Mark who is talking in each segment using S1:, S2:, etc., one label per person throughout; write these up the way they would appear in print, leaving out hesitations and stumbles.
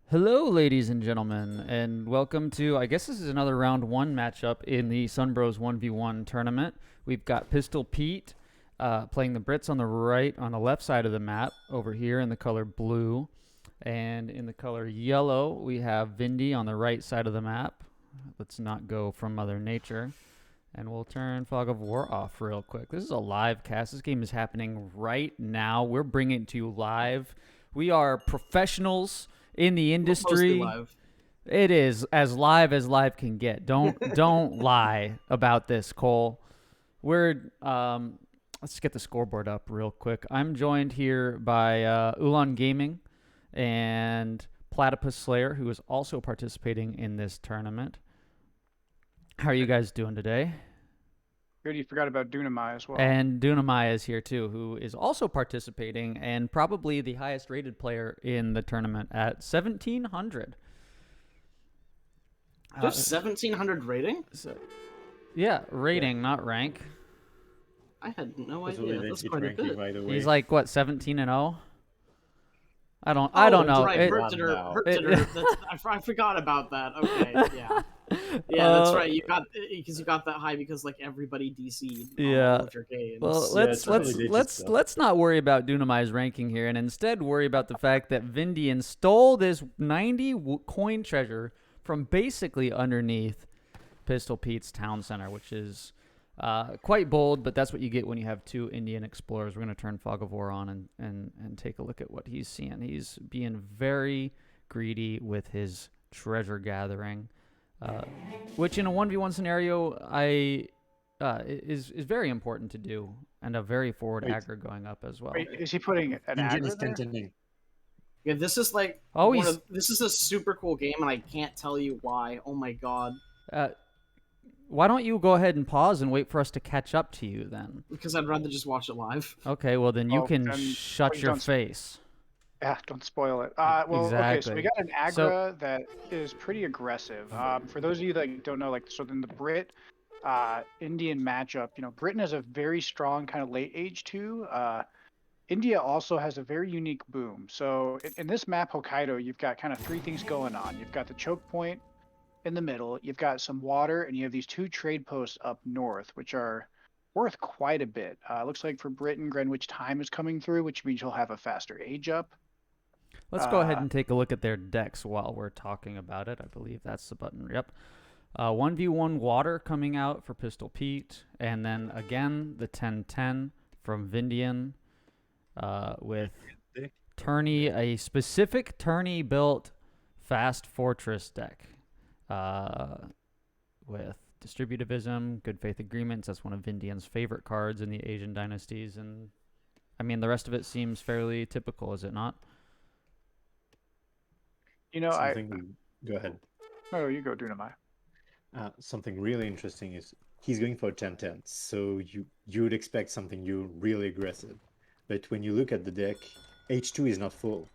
S1: Hello, ladies and gentlemen, and welcome to, I guess this is another round one matchup in the Sunbros 1v1 tournament. We've got Pistol Pete playing the Brits on the right, on the left side of the map, over here in the color blue. And in the color yellow, we have Vindi on the right side of the map. Let's not go from Mother Nature. And we'll turn Fog of War off real quick. This is a live cast. This game is happening right now. We're bringing it to you live. We are professionals in the industry.
S2: Live.
S1: It is as live can get. Don't lie about this, Cole. We're let's get the scoreboard up real quick. I'm joined here by Ulan Gaming and Platypus Slayer, who is also participating in this tournament. How are you guys doing today?
S3: Good, you forgot about Dunamai as well.
S1: And Dunamai is here too, who is also participating and probably the highest rated player in the tournament at 1,700.
S2: Just 1,700 rating?
S1: Yeah, rating, not rank.
S2: I had no idea. That's quite a bit.
S4: Right away.
S1: He's like what, 17 and 0? I don't know.
S2: Right. I forgot about that. Okay, yeah. Yeah, that's right. You got that high because like everybody DC'd all of your games.
S1: Well, let's not worry about Dunamai's ranking here, and instead worry about the fact that Vindian stole this 90 coin treasure from basically underneath Pistol Pete's town center, which is quite bold, but that's what you get when you have two Indian explorers. We're going to turn Fog of War on and take a look at what he's seeing. He's being very greedy with his treasure gathering. Which in a 1v1 scenario is very important to do, and a very forward aggro going up as well.
S3: Wait, is he putting an aggro there?
S2: Yeah, this is like this is a super cool game, and I can't tell you why. Oh my god.
S1: Why don't you go ahead and pause and wait for us to catch up to you then?
S2: Because I'd rather just watch it live.
S1: Okay, well then you can shut your face.
S3: Yeah, don't spoil it. Well,
S1: exactly.
S3: Okay, so we got an aggro that is pretty aggressive. For those of you that don't know, so in the Brit Indian matchup, Britain has a very strong kind of late age 2. India also has a very unique boom. So in this map, Hokkaido, you've got kind of 3 things going on. You've got the choke point in the middle, you've got some water, and you have these 2 trade posts up north, which are worth quite a bit. Looks like for Britain, Greenwich time is coming through, which means you'll have a faster age up.
S1: Let's go ahead and take a look at their decks while we're talking about it. I believe that's the button. Yep. 1v1 water coming out for Pistol Pete. And then again, the 10-10 from Vindian with tourney, a specific tourney built fast fortress deck with distributivism, good faith agreements. That's one of Vindian's favorite cards in the Asian dynasties. And I mean, the rest of it seems fairly typical, is it not?
S3: Go
S4: ahead.
S3: Oh, you go, Dunamai.
S4: Something really interesting is he's going for 10-10, so you would expect something really aggressive. But when you look at the deck, H2 is not full.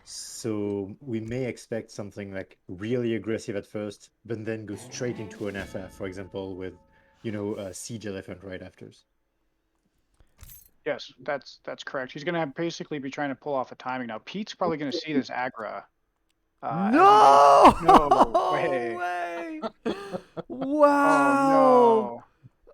S4: So we may expect something like really aggressive at first, but then go straight into an FF, for example, with a Siege Elephant right after.
S3: Yes, that's correct. He's going to basically be trying to pull off a timing now. Pete's probably going to see this aggro.
S1: No
S3: way!
S1: Wow!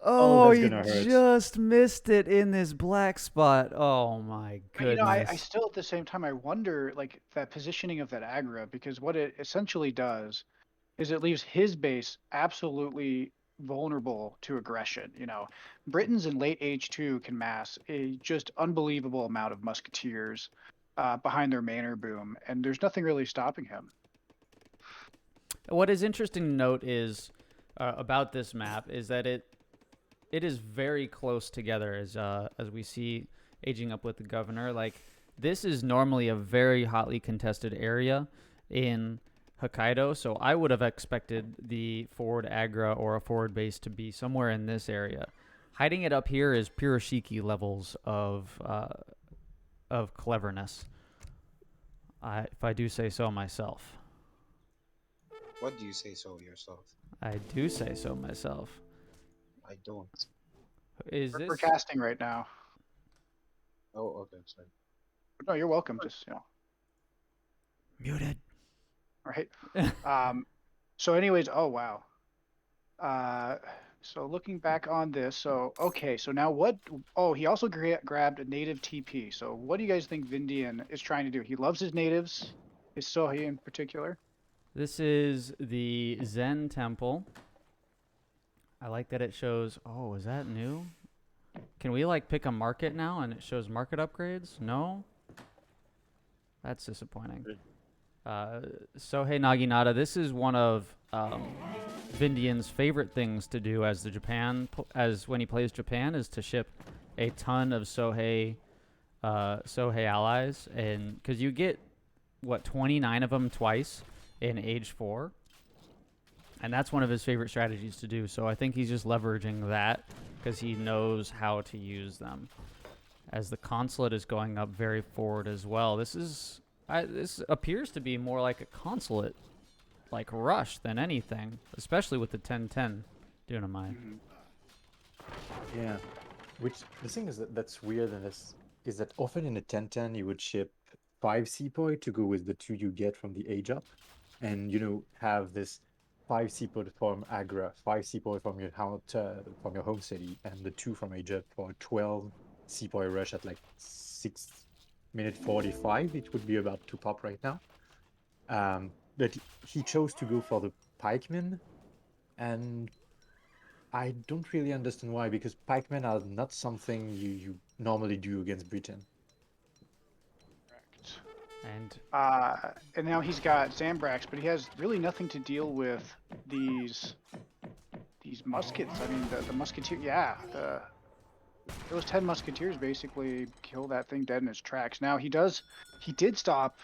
S1: Oh, he
S4: hurt.
S1: just missed it in this black spot. Oh my goodness!
S3: But, I still at the same time I wonder that positioning of that aggro, because what it essentially does is it leaves his base absolutely vulnerable to aggression. Britons in late age 2 can mass a just unbelievable amount of musketeers behind their manor boom, and there's nothing really stopping him.
S1: What is interesting to note is about this map is that it is very close together as we see aging up with the governor. Like, this is normally a very hotly contested area in Hokkaido, so I would have expected the forward aggro or a forward base to be somewhere in this area. Hiding it up here is pure Shiki levels of cleverness, if I do say so myself.
S5: What do you say so yourself?
S1: I do say so myself.
S5: I don't.
S3: We're casting right now.
S5: Oh, okay, sorry.
S3: No, you're welcome. Just
S1: Muted.
S3: right? So anyways, oh wow. So looking back on this, so okay, so now what? Oh, he also grabbed a native TP. So what do you guys think Vindian is trying to do? He loves his natives, his Sohi in particular.
S1: This is the Zen Temple. I like that it shows. Oh, is that new? Can we like pick a market now and it shows market upgrades? No? That's disappointing. Sohei Naginata, this is one of Vindian's favorite things to do as as when he plays Japan, is to ship a ton of Sohei allies, and because you get what 29 of them twice in Age 4, and that's one of his favorite strategies to do. So I think he's just leveraging that because he knows how to use them. As the consulate is going up very forward as well. This appears to be more like a consulate like rush than anything, especially with the 1010 Dunamai.
S4: Yeah. Which the thing is that's weird in this is that often in a 1010 you would ship 5 sepoy to go with the 2 you get from the age up, and have this 5 sepoy from Agra, 5 sepoy from your home city, and the 2 from age up for 12 sepoy rush at like 6 minute 45. It would be about to pop right now. But he chose to go for the pikemen, and I don't really understand why, because pikemen are not something you normally do against Britain.
S3: Correct.
S1: And
S3: now he's got Zambrax, but he has really nothing to deal with these muskets. I mean, the musketeer. Yeah, those 10 musketeers basically kill that thing dead in its tracks. Now he did stop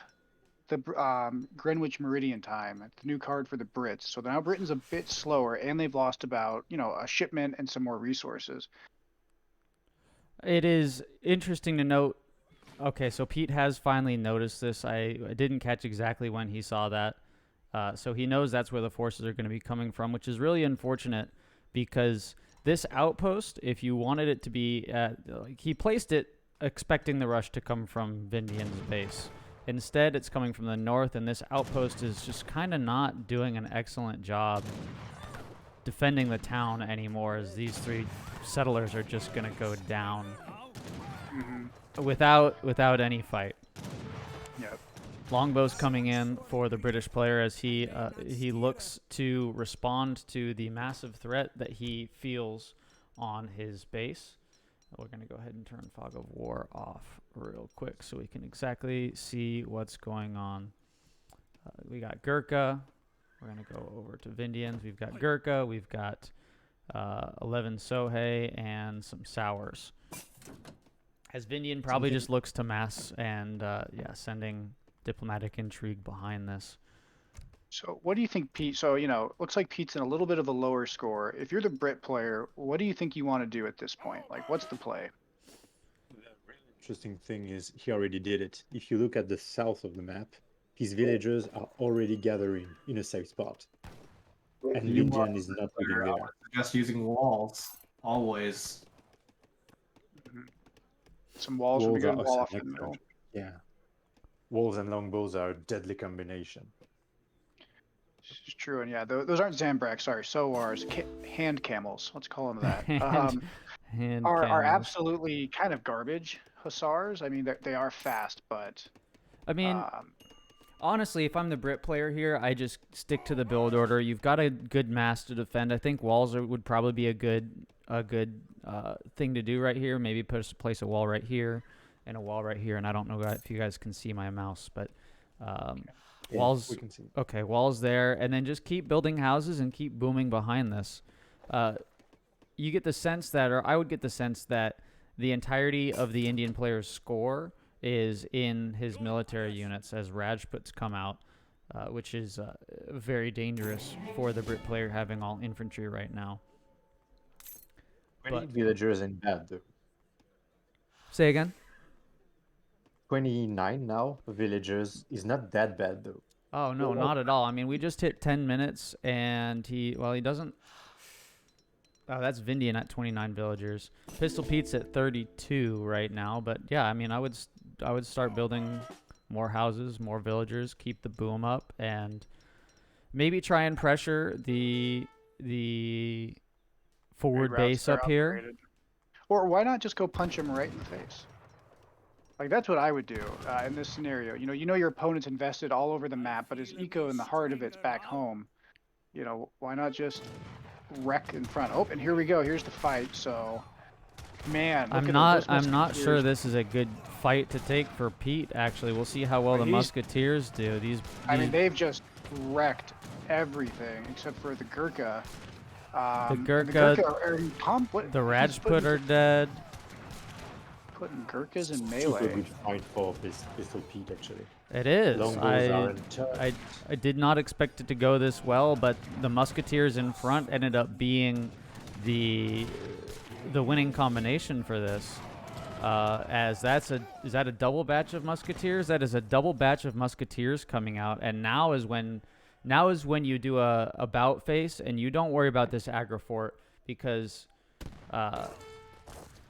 S3: the Greenwich Meridian time, the new card for the Brits. So now Britain's a bit slower, and they've lost about a shipment and some more resources.
S1: it is interesting to note. Okay, so Pete has finally noticed this. I didn't catch exactly when he saw that. So he knows that's where the forces are going to be coming from, which is really unfortunate because this outpost, if you wanted it to be, he placed it expecting the rush to come from Vindian's base. Instead, it's coming from the north, and this outpost is just kind of not doing an excellent job defending the town anymore, as these 3 settlers are just going to go down without any fight.
S3: Yep.
S1: Longbow's coming in for the British player as he looks to respond to the massive threat that he feels on his base. We're going to go ahead and turn Fog of War off real quick so we can exactly see what's going on. We got Gurkha. We're going to go over to Vindians. We've got Gurkha. We've got 11 Sohei and some Sours. As Vindian probably just looks to mass and, sending diplomatic intrigue behind this.
S3: So what do you think, Pete? So, looks like Pete's in a little bit of a lower score. If you're the Brit player, what do you think you want to do at this point? Like, what's the play?
S4: The really interesting thing is he already did it. If you look at the south of the map, his villagers are already gathering in a safe spot. And Vindian is not moving there.
S6: Just using walls, always.
S3: Some walls would be good. Wall off in the
S4: excellent.
S3: middle.
S4: Yeah. Walls and longbows are a deadly combination.
S3: This is true, and yeah, those aren't Zambrax. Sorry, Sowars, hand camels. Let's call them that.
S1: Hand
S3: are
S1: camels.
S3: absolutely kind of garbage. Hussars. I mean, they are fast, but
S1: I mean, honestly, if I'm the Brit player here, I just stick to the build order. You've got a good mass to defend. I think walls would probably be a good thing to do right here. Maybe place a wall right here and a wall right here. And I don't know if you guys can see my mouse, but walls.
S4: We can see.
S1: Okay, walls there, and then just keep building houses and keep booming behind this. You get the sense that, or I would get the sense that the entirety of the Indian player's score is in his military units as Rajputs come out, which is very dangerous for the Brit player having all infantry right now.
S4: Many villagers in bad though.
S1: Say again?
S4: 29 now villagers is not that bad though.
S1: Oh no, not at all. I mean, we just hit 10 minutes, and he doesn't. Oh, that's Vindian at 29 villagers. Pistol Pete's at 32 right now, but yeah, I mean, I would start building more houses, more villagers, keep the boom up, and maybe try and pressure the forward base up here.
S3: Or why not just go punch him right in the face? Like, that's what I would do in this scenario. You know your opponent's invested all over the map, but his eco in the heart of it's back home. Why not just wreck in front? Oh, and here we go. Here's the fight. So, man,
S1: I'm not sure this is a good fight to take for Pete. Actually, we'll see how well the Musketeers do.
S3: I mean, they've just wrecked everything except for the Gurkha.
S1: The Rajput are dead.
S3: Putting Gurkhas in
S4: Super
S3: melee.
S4: good fight for Pistol Pete, actually.
S1: It is.
S4: Longbows
S1: I did not expect it to go this well, but the Musketeers in front ended up being the winning combination for this. Is that a double batch of Musketeers? That is a double batch of Musketeers coming out, and now is when you do a bout face, and you don't worry about this aggro fort because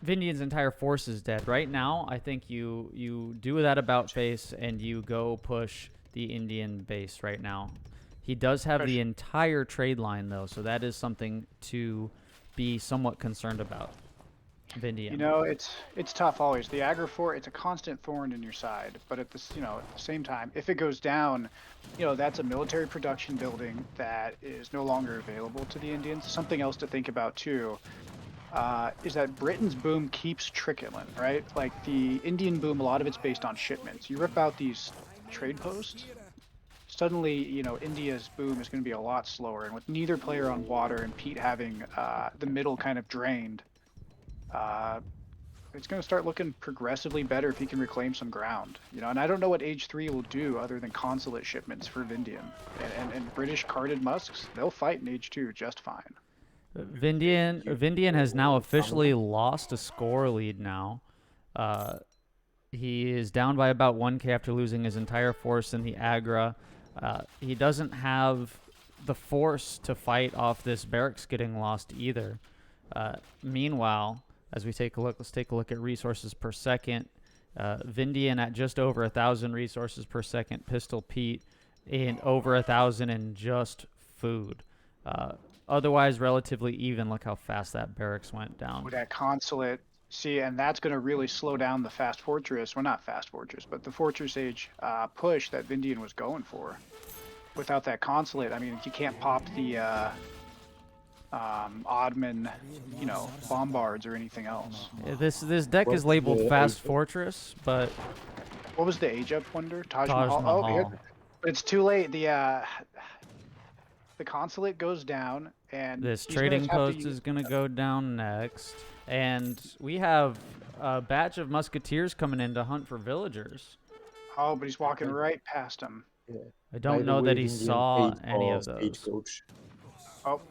S1: Vindian's entire force is dead. Right now, I think you do that about face and you go push the Indian base right now. He does have the entire trade line, though, so that is something to be somewhat concerned about. Vindian.
S3: It's tough always. The aggro fort, it's a constant thorn in your side, but at the same time, if it goes down, that's a military production building that is no longer available to the Indians. Something else to think about too. Is that Britain's boom keeps trickling, right? Like the Indian boom, a lot of it's based on shipments. You rip out these trade posts, suddenly, India's boom is going to be a lot slower. And with neither player on water and Pete having the middle kind of drained, it's going to start looking progressively better if he can reclaim some ground. And I don't know what Age 3 will do other than consulate shipments for Vindian. And British carded musks, they'll fight in Age 2 just fine.
S1: Vindian has now officially lost a score lead now. He is down by about 1k after losing his entire force in the Agra. He doesn't have the force to fight off this barracks getting lost either. Meanwhile, as we take a look, let's take a look at resources per second. Vindian at just over 1,000 resources per second. Pistol Pete in over 1,000 in just food. Otherwise, relatively even. Look how fast that barracks went down.
S3: With that consulate, see, and that's going to really slow down the fast fortress. Well, not fast fortress, but the fortress age push that Vindian was going for. Without that consulate, I mean, you can't pop the oddman, bombards or anything else.
S1: Yeah, this deck is labeled fast fortress, but
S3: what was the age up wonder? Taj
S1: Mahal.
S3: Oh, but it's too late. The consulate goes down, and
S1: this trading post is going to go down next. And we have a batch of musketeers coming in to hunt for villagers.
S3: Oh, but he's walking right past him.
S4: Yeah.
S1: I don't know that he saw any of those.
S4: Stagecoach.
S3: Oh,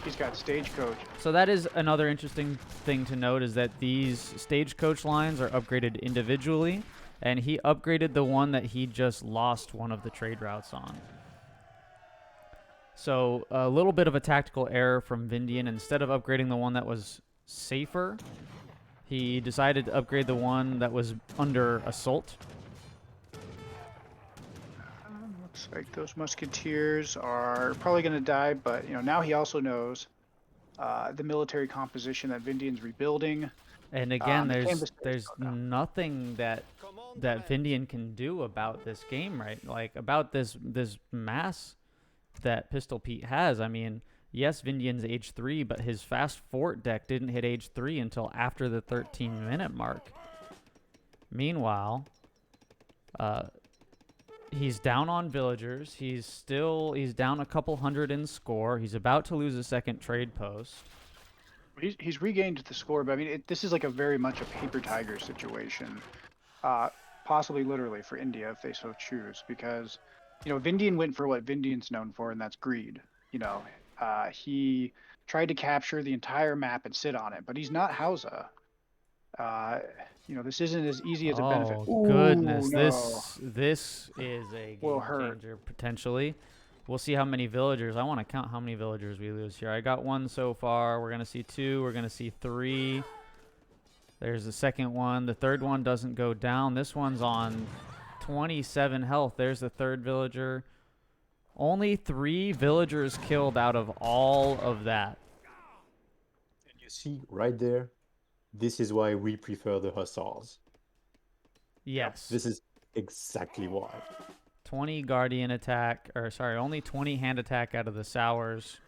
S3: he's got stagecoach.
S1: So that is another interesting thing to note, is that these stagecoach lines are upgraded individually, and he upgraded the one that he just lost one of the trade routes on. So a little bit of a tactical error from Vindian. Instead of upgrading the one that was safer, he decided to upgrade the one that was under assault.
S3: Looks like those musketeers are probably going to die, but now he also knows the military composition that Vindian's rebuilding.
S1: And again, there's nothing that Vindian can do about this game, right? Like about this mass that Pistol Pete has. I mean, yes, Vindian's age 3, but his fast fort deck didn't hit age 3 until after the 13-minute mark. Meanwhile, he's down on villagers. He's down a couple hundred in score. He's about to lose a second trade post.
S3: He's regained the score, but I mean, this is like a very much a paper tiger situation. Possibly literally for India if they so choose, because Vindian went for what Vindian's known for, and that's greed. He tried to capture the entire map and sit on it, but he's not Hausa. This isn't as easy as a benefit.
S1: Oh goodness, no. This is a game changer potentially. We'll see how many villagers. I want to count how many villagers we lose here. I got 1 so far. We're gonna see 2. We're gonna see 3. There's the second one. The third one doesn't go down. This one's on 27 health. There's the third villager. Only 3 villagers killed out of all of that.
S4: And you see right there, this is why we prefer the hussars.
S1: Yes.
S4: This is exactly why.
S1: 20 guardian attack, or sorry, only 20 hand attack out of the sours.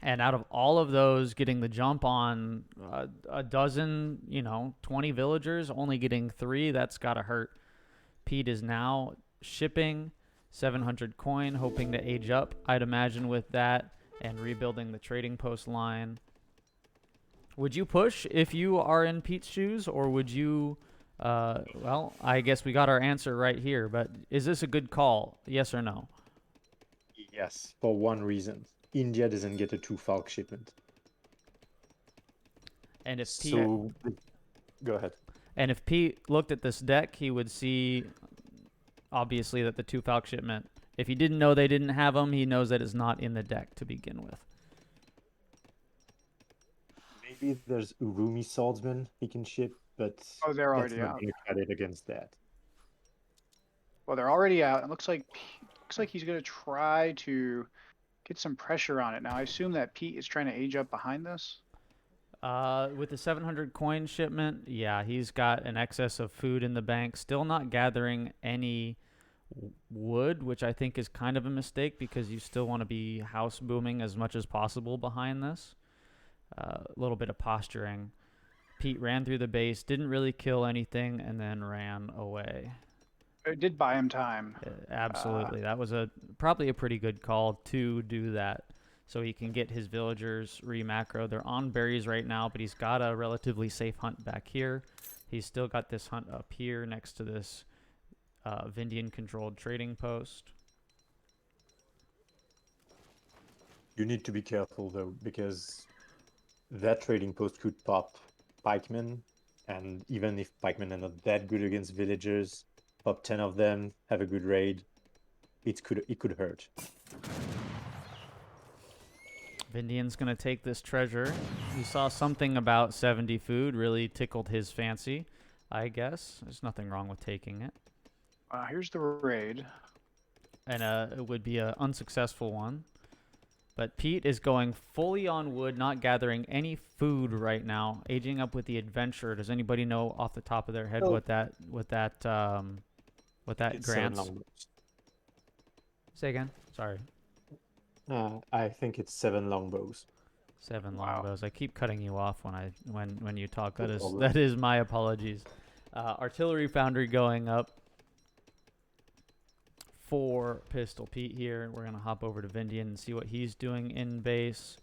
S1: And out of all of those, getting the jump on a dozen, 20 villagers, only getting 3, that's got to hurt. Pete is now shipping 700 coin, hoping to age up, I'd imagine, with that, and rebuilding the trading post line. Would you push if you are in Pete's shoes, or would you... well, I guess we got our answer right here, but is this a good call? Yes or no?
S4: Yes, for one reason. India doesn't get a 2 Falk shipment.
S1: And if Pete,
S4: so, go ahead.
S1: And if Pete looked at this deck, he would see, obviously, that the 2 Falk shipment, if he didn't know they didn't have them, he knows that it's not in the deck to begin with.
S4: Maybe there's Urumi Swordsman he can ship, but
S3: they're
S4: that's
S3: already
S4: not
S3: out.
S4: going to cut it against that.
S3: Well, they're already out. It looks like he's going to try to get some pressure on it. Now, I assume that Pete is trying to age up behind this.
S1: With the 700 coin shipment, yeah, he's got an excess of food in the bank. Still not gathering any wood, which I think is kind of a mistake because you still want to be house booming as much as possible behind this. A little bit of posturing. Pete ran through the base, didn't really kill anything, and then ran away.
S3: It did buy him time.
S1: Absolutely. That was probably a pretty good call to do that. So he can get his villagers re-macro. They're on berries right now, but he's got a relatively safe hunt back here. He's still got this hunt up here next to this Vindian-controlled trading post.
S4: You need to be careful, though, because that trading post could pop pikemen, and even if pikemen are not that good against villagers, pop 10 of them, have a good raid, it could hurt.
S1: Vindian's going to take this treasure. He saw something about 70 food, really tickled his fancy, I guess. There's nothing wrong with taking it.
S3: Here's the raid.
S1: And it would be an unsuccessful one. But Pete is going fully on wood, not gathering any food right now. Aging up with the adventure. Does anybody know off the top of their head what that grants? Say again. Sorry.
S4: I think it's 7 longbows.
S1: 7
S3: Wow.
S1: longbows. I keep cutting you off when you talk. That is my apologies. Artillery foundry going up. 4 pistol Pete here. We're gonna hop over to Vindian and see what he's doing in base.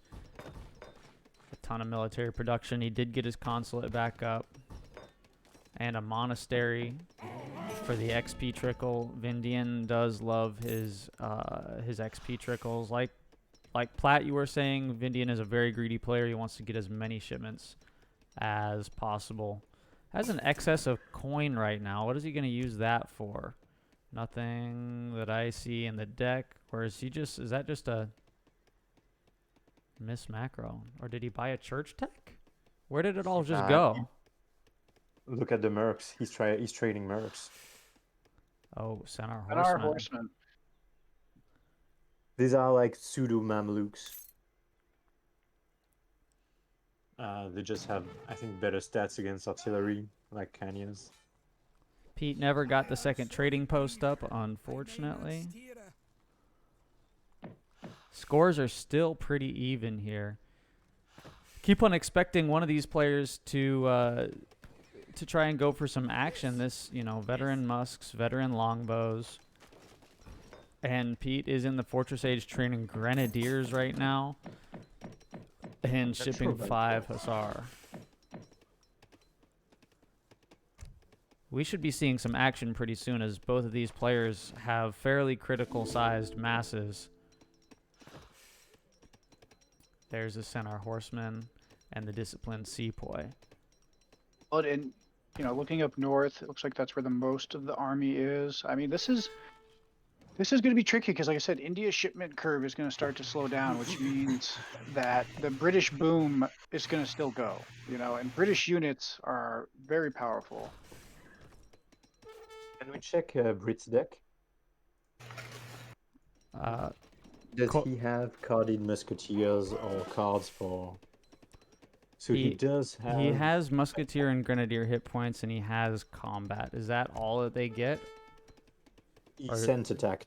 S1: A ton of military production. He did get his consulate back up. And a monastery for the XP trickle. Vindian does love his XP trickles. Like Platt, you were saying, Vindian is a very greedy player. He wants to get as many shipments as possible. Has an excess of coin right now. What is he going to use that for? Nothing that I see in the deck. Or is that just a miss macro? Or did he buy a church tech? Where did it all just go?
S4: Look at the mercs. He's trading mercs.
S1: Oh, Centaur
S3: Horseman.
S4: These are like pseudo Mamluks. They just have, I think, better stats against artillery, like Kanya's.
S1: Pete never got the second trading post up, unfortunately. Scores are still pretty even here. Keep on expecting one of these players to try and go for some action. This, veteran musks, veteran longbows. And Pete is in the Fortress Age training grenadiers right now. And shipping 5 hussar. We should be seeing some action pretty soon as both of these players have fairly critical sized masses. There's the Centaur Horseman and the Disciplined Sepoy.
S3: Well, and looking up north, it looks like that's where the most of the army is. I mean, this is going to be tricky because, like I said, India's shipment curve is going to start to slow down, which means that the British boom is going to still go. And British units are very powerful.
S4: Can we check Brit's deck? Does
S1: Co-
S4: he have carded musketeers or cards for? So he does have.
S1: He has Musketeer and Grenadier hit points, and he has combat. Is that all that they get?
S4: He
S1: or-
S4: sent attack.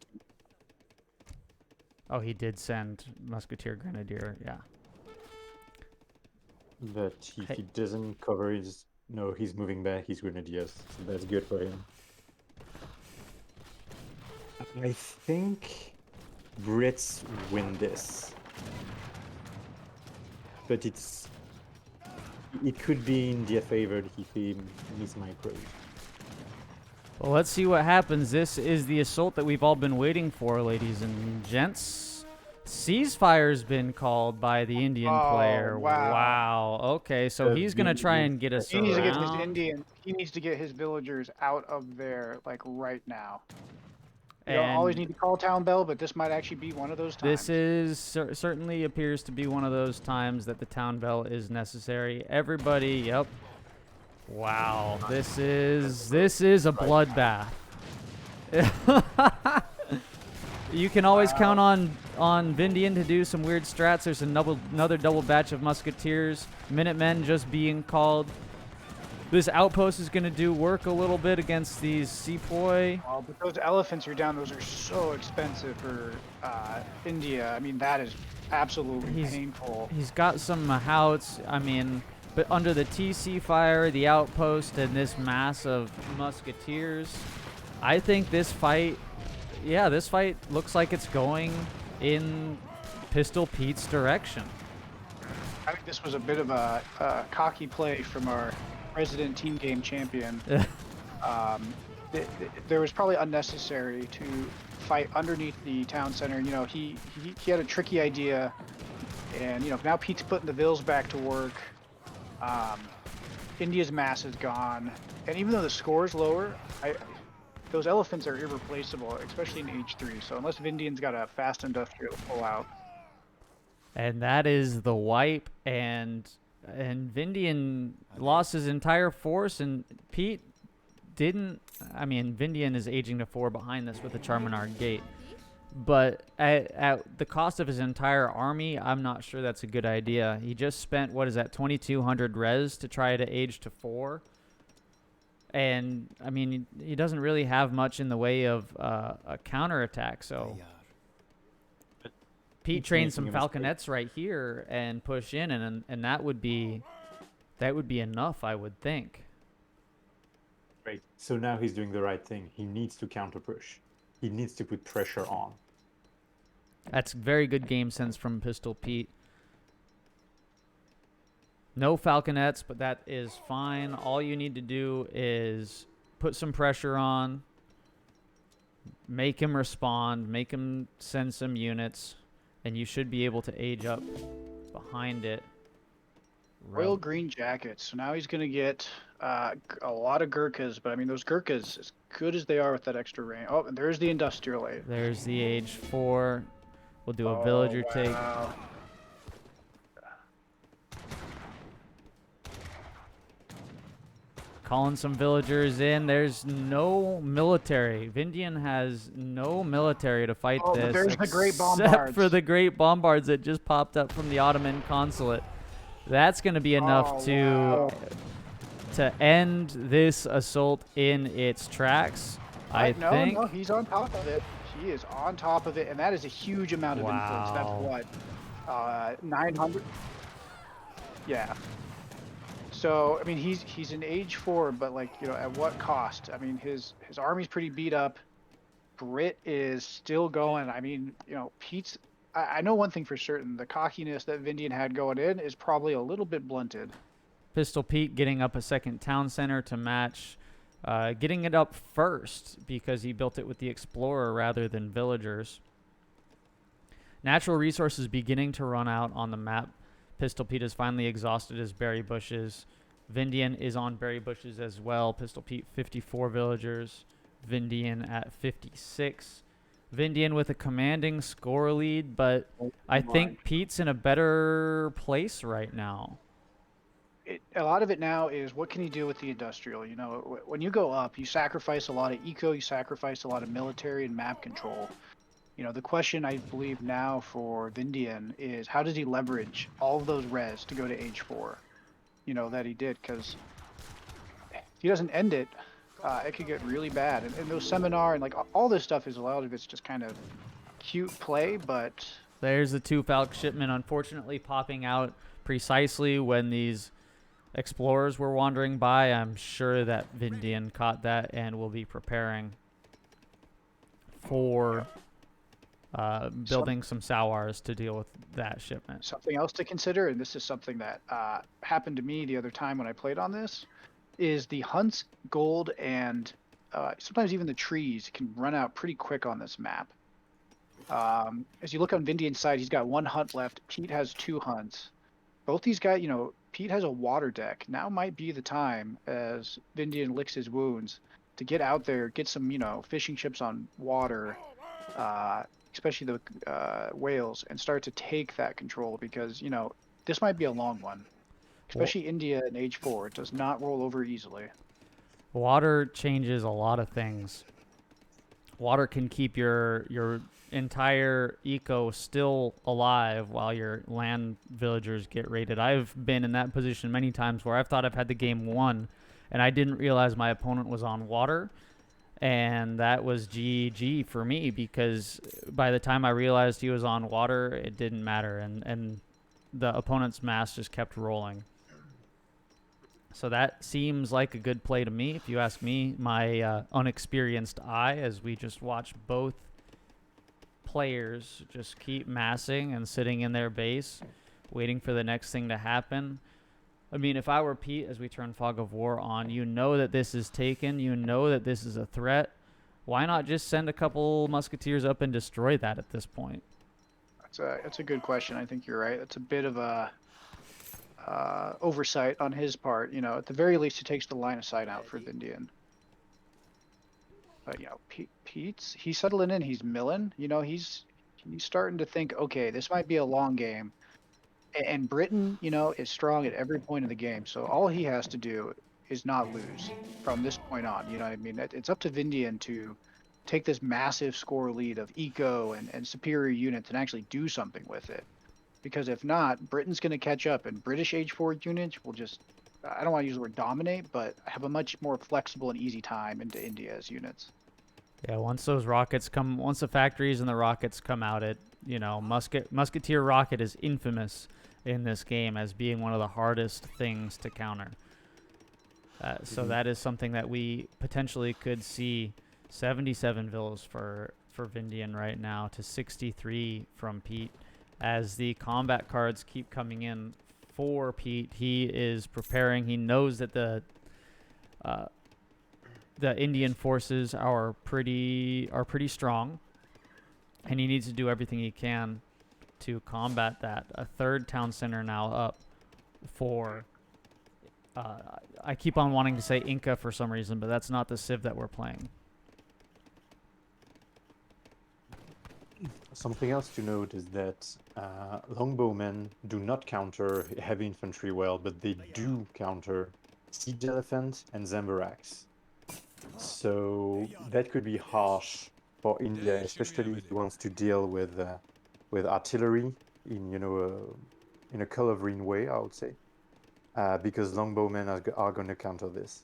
S1: Oh, he did send Musketeer, Grenadier. Yeah.
S4: But if he doesn't cover his. No, he's moving back his grenadiers. So that's good for him. I think Brits win this. But it could be in their favor if he mismicros.
S1: Well, let's see what happens. This is the assault that we've all been waiting for, ladies and gents. Ceasefire's been called by the Indian player.
S3: Wow.
S1: Wow. Okay, so he's gonna try and get us
S3: He needs to get his
S1: around.
S3: Indian. He needs to get his villagers out of there, like right now. You
S1: And
S3: don't always need to call town bell, but this might actually be one of those times.
S1: this is certainly appears to be one of those times that the town bell is necessary. Everybody, yep. Wow, this is a bloodbath. You can always count on Vindian to do some weird strats. There's another double batch of musketeers. Minutemen just being called. This outpost is going to do work a little bit against these sepoy.
S3: Oh, but those elephants are down. Those are so expensive for India. I mean, that is absolutely painful.
S1: He's got some Mahouts. I mean, but under the TC fire, the outpost, and this mass of musketeers, I think this fight, this fight looks like it's going in Pistol Pete's direction.
S3: I think this was a bit of a cocky play from our resident team game champion. There was probably unnecessary to fight underneath the town center. You know, he had a tricky idea, and you know now Pete's putting the Vills back to work. India's mass is gone, and even though the score is lower, those elephants are irreplaceable, especially in H3. So unless Vindian's got a fast industrial pull out.
S1: And that is the wipe, and Vindian lost his entire force, and Pete didn't. I mean, Vindian is aging to 4 behind this with the Charminar Gate, but at the cost of his entire army, I'm not sure that's a good idea. He just spent, what is that, 2,200 res to try to age to 4. And, I mean, he doesn't really have much in the way of a counterattack, so Pete trained some falconets right here and push in, and that would be enough, I would think.
S4: Right. So now he's doing the right thing. He needs to counter push. He needs to put pressure on.
S1: That's very good game sense from Pistol Pete. No falconets, but that is fine. All you need to do is put some pressure on, make him respond, make him send some units, and you should be able to age up behind it.
S3: Royal Green Jackets. So now he's going to get a lot of Gurkhas, but I mean, those Gurkhas, as good as they are with that extra range. Oh, and there's the Industrial Aid.
S1: There's the Age 4. We'll do a villager take. Calling some villagers in. There's no military. Vindian has no military to fight this.
S3: But there's the Great
S1: Except
S3: Bombards.
S1: for the Great Bombards that just popped up from the Ottoman consulate. That's going to be enough to end this assault in its tracks, I think.
S3: No, he's on top of it. He is on top of it, and that is a huge amount of influence. That's what, 900? Yeah. So I mean, he's in age 4, but like, you know, at what cost? I mean, his army's pretty beat up. Brit is still going. I mean, you know, Pete's. I know one thing for certain: the cockiness that Vindian had going in is probably a little bit blunted.
S1: Pistol Pete getting up a second town center to match, getting it up first because he built it with the Explorer rather than villagers. Natural resources beginning to run out on the map. Pistol Pete has finally exhausted his berry bushes. Vindian is on berry bushes as well. Pistol Pete 54 villagers. Vindian at 56. Vindian with a commanding score lead, but I think Pete's in a better place right now.
S3: a lot of it now is what can you do with the industrial? You know, when you go up, you sacrifice a lot of eco, you sacrifice a lot of military and map control. You know, the question I believe now for Vindian is how does he leverage all of those res to go to age 4? You know, that he did, because if he doesn't end it, it could get really bad. And those seminar and like all this stuff is a lot of it's just kind of cute play, but
S1: There's the 2 Falcon shipment, unfortunately popping out precisely when these explorers were wandering by. I'm sure that Vindian caught that and will be preparing for building some Sowars to deal with that shipment.
S3: something else to consider, and this is something that happened to me the other time when I played on this, is the hunts, gold, and sometimes even the trees can run out pretty quick on this map. As you look on Vindian's side, he's got 1 hunt left. Pete has 2 hunts. Both these guys, you know, Pete has a water deck. Now might be the time, as Vindian licks his wounds, to get out there, get some, you know, fishing chips on water, especially the whales, and start to take that control, because, you know, this might be a long one. Especially India in age 4. It does not roll over easily.
S1: Water changes a lot of things. Water can keep your entire eco still alive while your land villagers get raided. I've been in that position many times where I've thought I've had the game won, and I didn't realize my opponent was on water, and that was GG for me, because by the time I realized he was on water, it didn't matter, and the opponent's mass just kept rolling. So that seems like a good play to me, if you ask me, my unexperienced eye, as we just watch both players just keep massing and sitting in their base, waiting for the next thing to happen. I mean, if I were Pete, as we turn Fog of War on, you know that this is taken, you know that this is a threat. Why not just send a couple musketeers up and destroy that at this point?
S3: That's a good question. I think you're right. It's a bit of a oversight on his part. You know, at the very least, he takes the line of sight out for Vindian. But, you know, he's settling in. He's milling. You know, he's starting to think, okay, this might be a long game. And Britain, you know, is strong at every point of the game. So all he has to do is not lose from this point on. You know what I mean? It's up to Vindian to take this massive score lead of eco and superior units and actually do something with it. Because if not, Britain's going to catch up, and British age 4 units will just, I don't want to use the word dominate, but have a much more flexible and easy time into India's units.
S1: Yeah, once those rockets come, once the factories and the rockets come out, it, you know, musketeer rocket is infamous in this game as being one of the hardest things to counter. So that is something that we potentially could see. 77 villas for Vindian right now to 63 from Pete. As the combat cards keep coming in for Pete, he is preparing. He knows that the Indian forces are pretty strong, and he needs to do everything he can to combat that. A 3rd town center now up for. I keep on wanting to say Inca for some reason, but that's not the civ that we're playing.
S4: Something else to note is that longbowmen do not counter heavy infantry well, but they do counter siege elephant and Zambaraks. So that could be harsh for India, especially if he wants to deal with artillery in, you know, in a coloring way, I would say, because longbowmen are going to counter this.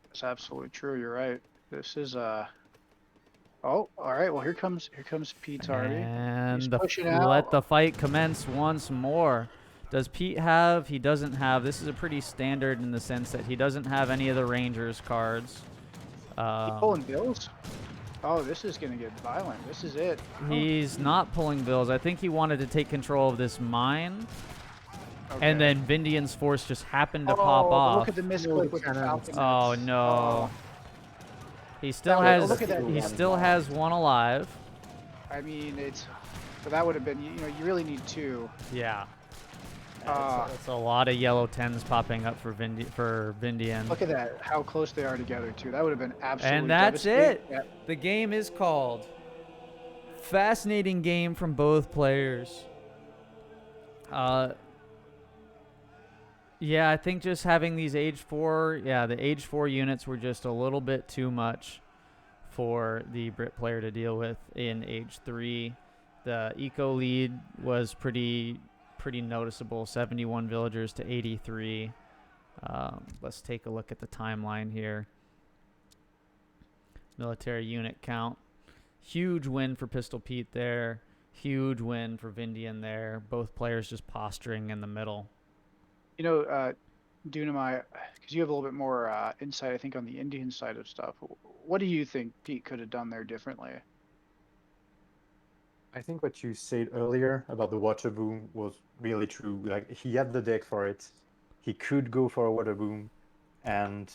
S3: That's absolutely true. You're right. This is Oh, all right. Well, here comes Pete's army.
S1: And
S3: He's pushing out.
S1: Let the fight commence once more. Does Pete have? He doesn't have. This is a pretty standard in the sense that he doesn't have any of the Rangers cards.
S3: Pulling bills? Oh, this is going to get violent. This is it.
S1: He's not pulling bills. I think he wanted to take control of this mine.
S3: Okay.
S1: And then Vindian's force just happened to pop off.
S3: Look at the misclick with the Falcon.
S1: Oh, no.
S3: Oh.
S1: He still has one alive.
S3: I mean, so that would have been, you know, you really need 2.
S1: Yeah. It's a lot of yellow 10s popping up for Vindian.
S3: Look at that, how close they are together, too. That would have been absolutely
S1: And that's it.
S3: Yeah.
S1: The game is called. Fascinating game from both players. Yeah, I think just having these Age 4, the Age 4 units were just a little bit too much for the Brit player to deal with in Age 3. The eco lead was pretty noticeable, 71 villagers to 83. Let's take a look at the timeline here. Military unit count. Huge win for Pistol Pete there. Huge win for Vindian there. Both players just posturing in the middle.
S3: You know, Dunamai, because you have a little bit more insight, I think, on the Indian side of stuff. What do you think Pete could have done there differently?
S4: I think what you said earlier about the water boom was really true. Like, he had the deck for it. He could go for a water boom. And,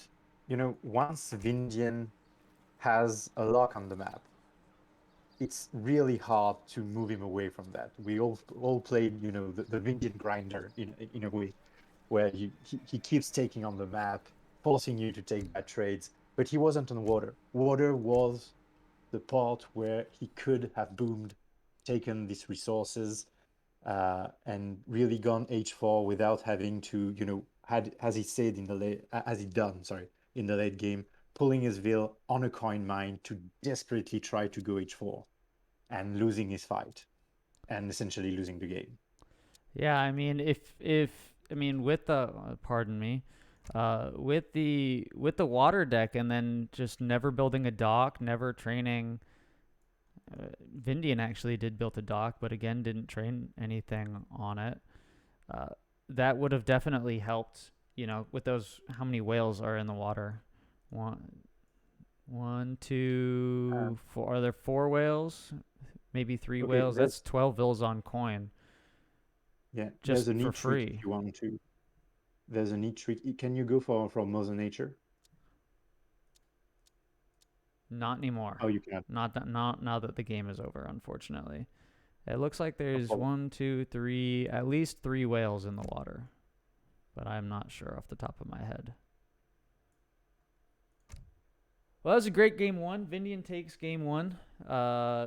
S4: you know, once Vindian has a lock on the map, it's really hard to move him away from that. We all played, you know, the Vindian grinder in a way, where he keeps taking on the map, forcing you to take bad trades, but he wasn't on water. Water was the part where he could have boomed, taken these resources, and really gone H4 without having to, you know, as he said in the late game, pulling his Vil on a coin mine to desperately try to go H4 and losing his fight and essentially losing the game.
S1: Yeah, I mean, with the with the water deck and then just never building a dock, never training. Vindian actually did build a dock, but again didn't train anything on it. That would have definitely helped. You know, with those, how many whales are in the water? One, two, four. Are there 4 whales? Maybe 3 whales. That's 12 vils on coin.
S4: Yeah,
S1: just
S4: there's a
S1: for
S4: neat
S1: free.
S4: trick if you want to. There's a neat trick. Can you go for Mother Nature?
S1: Not anymore.
S4: Oh, you can't.
S1: Not now that the game is over, unfortunately. It looks like there's
S4: Oh.
S1: 1, 2, 3, at least 3 whales in the water, but I'm not sure off the top of my head. Well, that was a great game 1. Vindian takes game 1.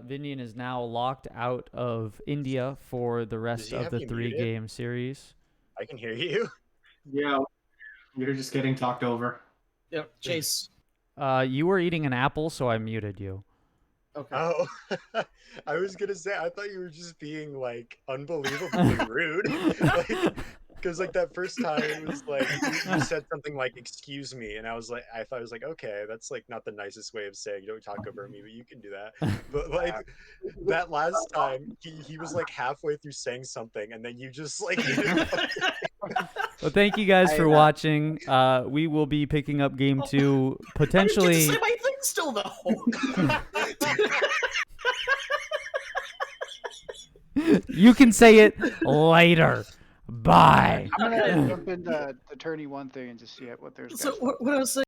S1: Vindian is now locked out of India for the rest of the 3-game series.
S7: I can hear you.
S6: Yeah, you're just getting talked over.
S2: Yep, Chase.
S1: You were eating an apple, so I muted you.
S2: Okay.
S7: Oh, I was gonna say, I thought you were just being like unbelievably rude. Because like that first time it was like you said something like "excuse me," and I thought it was like, okay, that's like not the nicest way of saying don't talk over me, but you can do that. But like that last time, he was like halfway through saying something, and then you just like.
S1: Well, thank you guys for watching. We will be picking up game 2 potentially.
S2: I didn't get to say my thing still though.
S1: You can say it later. Bye.
S3: I'm gonna jump into the tourney 1 thing and just see what there's.
S2: So what I was saying.